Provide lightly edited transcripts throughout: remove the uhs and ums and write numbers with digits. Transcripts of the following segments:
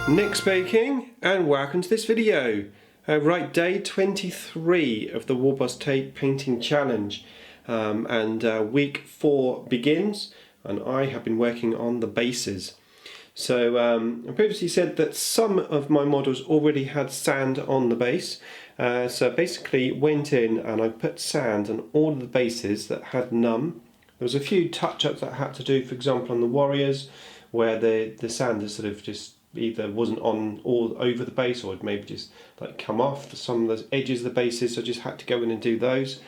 Nick speaking, and welcome to this video. Right, day 23 of the WarbossTae painting challenge, and week 4 begins, and I have been working on the bases. So I previously said that some of my models already had sand on the base, so basically went in and I put sand on all of the bases that had none. There was a few touch-ups that I had to do, for example on the warriors, where the sand is sort of just either wasn't on all over the base or had maybe just like come off some of the edges of the bases, so I just had to go in and do those.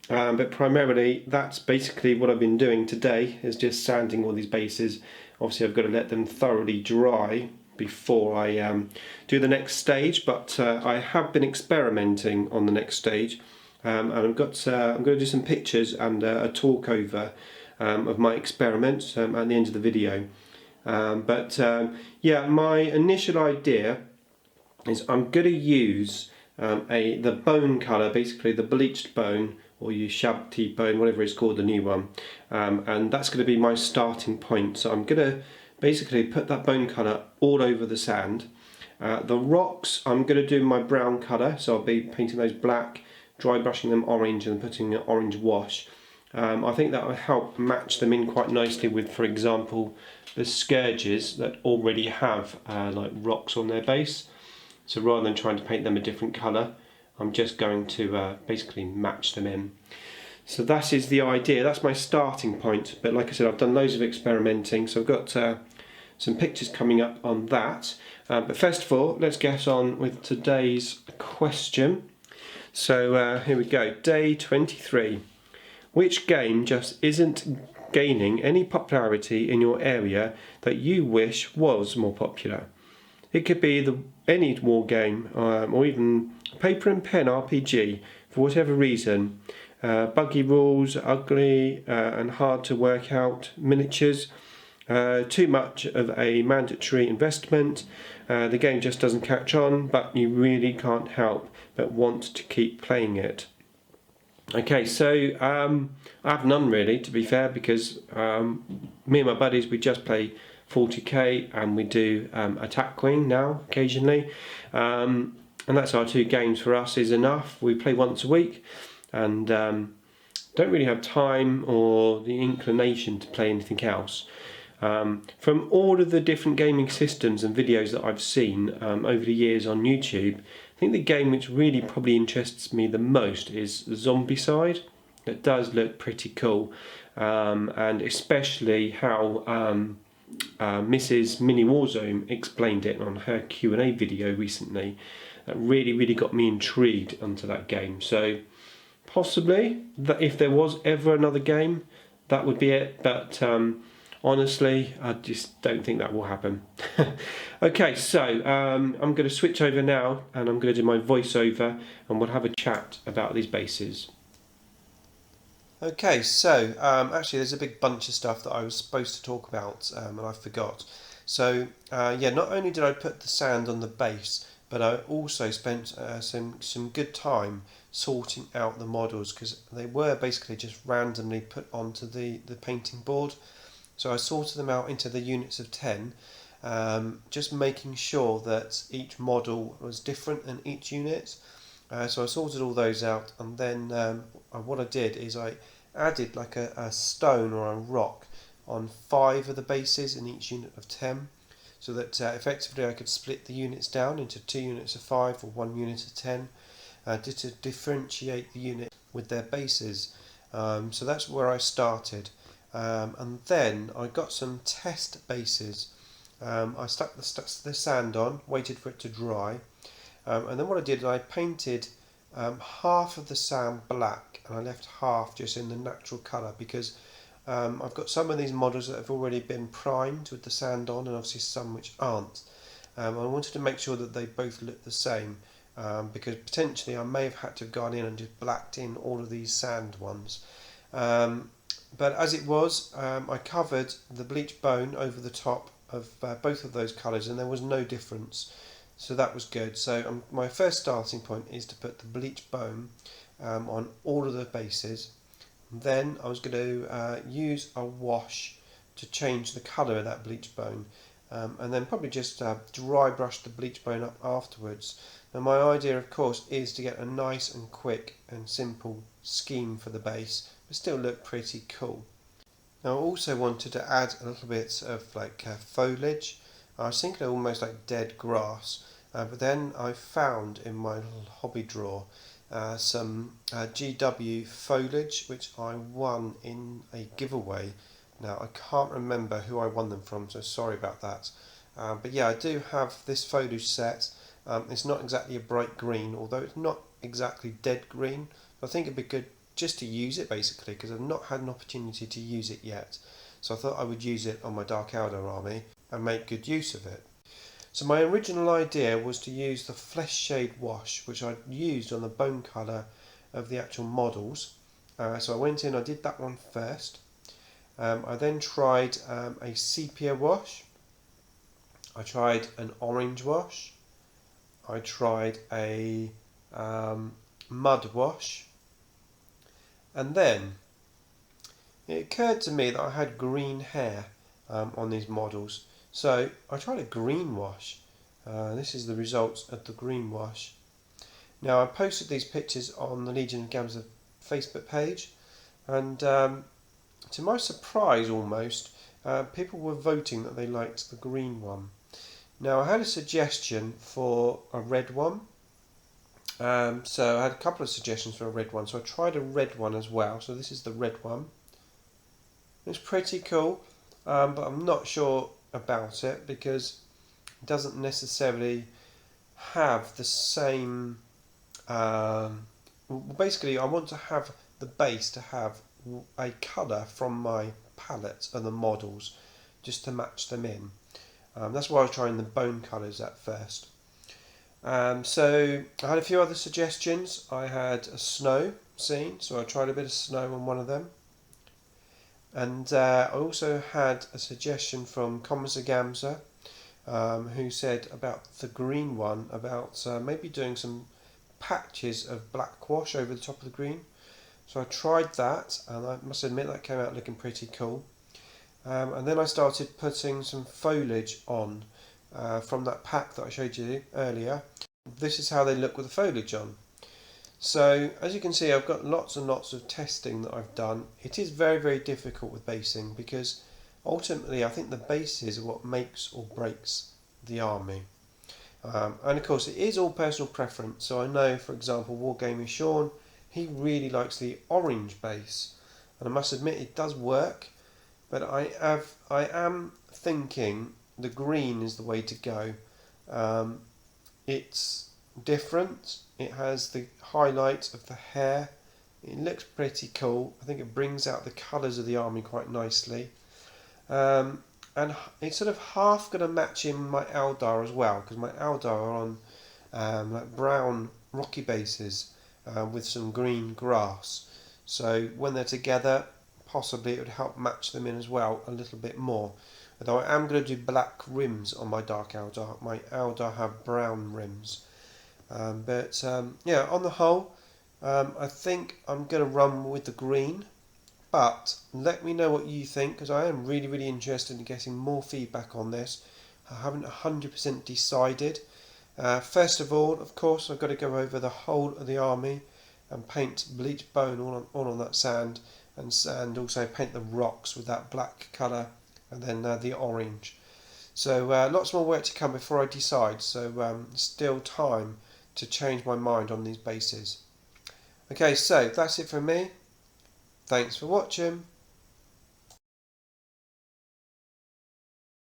But primarily that's basically what I've been doing today, is just sanding all these bases. Obviously I've got to let them thoroughly dry before I do the next stage, but I have been experimenting on the next stage, and I'm going to do some pictures and a talk over of my experiments at the end of the video. Yeah, my initial idea is I'm going to use the bone colour, basically the bleached bone, or you shabti bone, whatever it's called, the new one, and that's going to be my starting point. So I'm going to basically put that bone colour all over the sand. The rocks I'm going to do my brown colour, so I'll be painting those black, dry brushing them orange and putting an orange wash. I think that will help match them in quite nicely with, for example, the scourges that already have like rocks on their base. So rather than trying to paint them a different colour, I'm just going to basically match them in. So that is the idea, that's my starting point. But like I said, I've done loads of experimenting, so I've got some pictures coming up on that. But first of all, let's get on with today's question. So here we go, day 23. Which game just isn't gaining any popularity in your area that you wish was more popular? It could be any war game, or even paper and pen RPG, for whatever reason. Buggy rules, ugly and hard to work out miniatures, too much of a mandatory investment, the game just doesn't catch on, but you really can't help but want to keep playing it. Okay, so I have none really, to be fair, because me and my buddies, we just play 40k and we do Attack Queen now occasionally, and that's our 2 games. For us is enough. We play once a week and don't really have time or the inclination to play anything else. From all of the different gaming systems and videos that I've seen over the years on YouTube, I think the game which really probably interests me the most is the zombie side. It does look pretty cool, and especially how Mrs. Mini Warzone explained it on her Q&A video recently. That really got me intrigued onto that game. So possibly that if there was ever another game, that would be it, but honestly, I just don't think that will happen. Okay, so I'm going to switch over now and I'm going to do my voiceover and we'll have a chat about these bases. Okay, so actually there's a big bunch of stuff that I was supposed to talk about and I forgot. So yeah, not only did I put the sand on the base, but I also spent some good time sorting out the models, because they were basically just randomly put onto the painting board. So I sorted them out into the units of 10, just making sure that each model was different in each unit. So I sorted all those out, and then what I did is I added like a stone or a rock on 5 of the bases in each unit of 10, so that effectively I could split the units down into 2 units of 5 or 1 unit of 10, to differentiate the unit with their bases. So that's where I started. And then I got some test bases. I stuck the sand on, waited for it to dry, and then what I did is I painted half of the sand black and I left half just in the natural colour, because I've got some of these models that have already been primed with the sand on and obviously some which aren't. I wanted to make sure that they both look the same, because potentially I may have had to have gone in and just blacked in all of these sand ones. But as it was, I covered the bleached bone over the top of both of those colours and there was no difference, so that was good. So my first starting point is to put the bleached bone on all of the bases. Then I was going to use a wash to change the colour of that bleached bone, and then probably just dry brush the bleach bone up afterwards. Now my idea of course is to get a nice and quick and simple scheme for the base, but still look pretty cool. Now I also wanted to add a little bit of like foliage. I was thinking almost like dead grass, but then I found in my little hobby drawer some GW foliage which I won in a giveaway. Now I can't remember who I won them from, so sorry about that. But yeah, I do have this foliage set. It's not exactly a bright green, although it's not exactly dead green. I think it'd be good just to use it basically, because I've not had an opportunity to use it yet. So I thought I would use it on my Dark Eldar army and make good use of it. So my original idea was to use the flesh shade wash, which I'd used on the bone colour of the actual models. So I went in, I did that one first. I then tried a sepia wash. I tried an orange wash. I tried a mud wash. And then it occurred to me that I had green hair on these models. So I tried a green wash. This is the results of the green wash. Now I posted these pictures on the Legion of Gamza Facebook page, and to my surprise almost, people were voting that they liked the green one. Now I had a suggestion for a red one. So I had a couple of suggestions for a red one, so I tried a red one as well. So this is the red one. It's pretty cool, but I'm not sure about it because it doesn't necessarily have the same basically I want to have the base to have a colour from my palette and the models just to match them in. That's why I was trying the bone colours at first. So I had a few other suggestions. I had a snow scene, so I tried a bit of snow on one of them. And I also had a suggestion from Gamza, who said about the green one, about maybe doing some patches of black wash over the top of the green. So I tried that, and I must admit that came out looking pretty cool. And then I started putting some foliage on from that pack that I showed you earlier. This is how they look with the foliage on. So as you can see, I've got lots and lots of testing that I've done. It is very, very difficult with basing because ultimately I think the bases are what makes or breaks the army. And of course it is all personal preference. So I know, for example, WarGames Sean, he really likes the orange base, and I must admit it does work, but I am thinking the green is the way to go. It's different. It has the highlight of the hair. It looks pretty cool. I think it brings out the colours of the army quite nicely. And it's sort of half going to match in my Eldar as well, because my Eldar are on like brown rocky bases with some green grass. So when they're together, possibly it would help match them in as well a little bit more. Although I am going to do black rims on my Dark Eldar. My Eldar have brown rims. Yeah, on the whole, I think I'm going to run with the green. But let me know what you think, because I am really, really interested in getting more feedback on this. I haven't 100% decided. First of all, of course, I've got to go over the whole of the army and paint bleach bone all on that sand, and also paint the rocks with that black colour, and then the orange. So lots more work to come before I decide, so still time to change my mind on these bases. Okay, so that's it from me. Thanks for watching.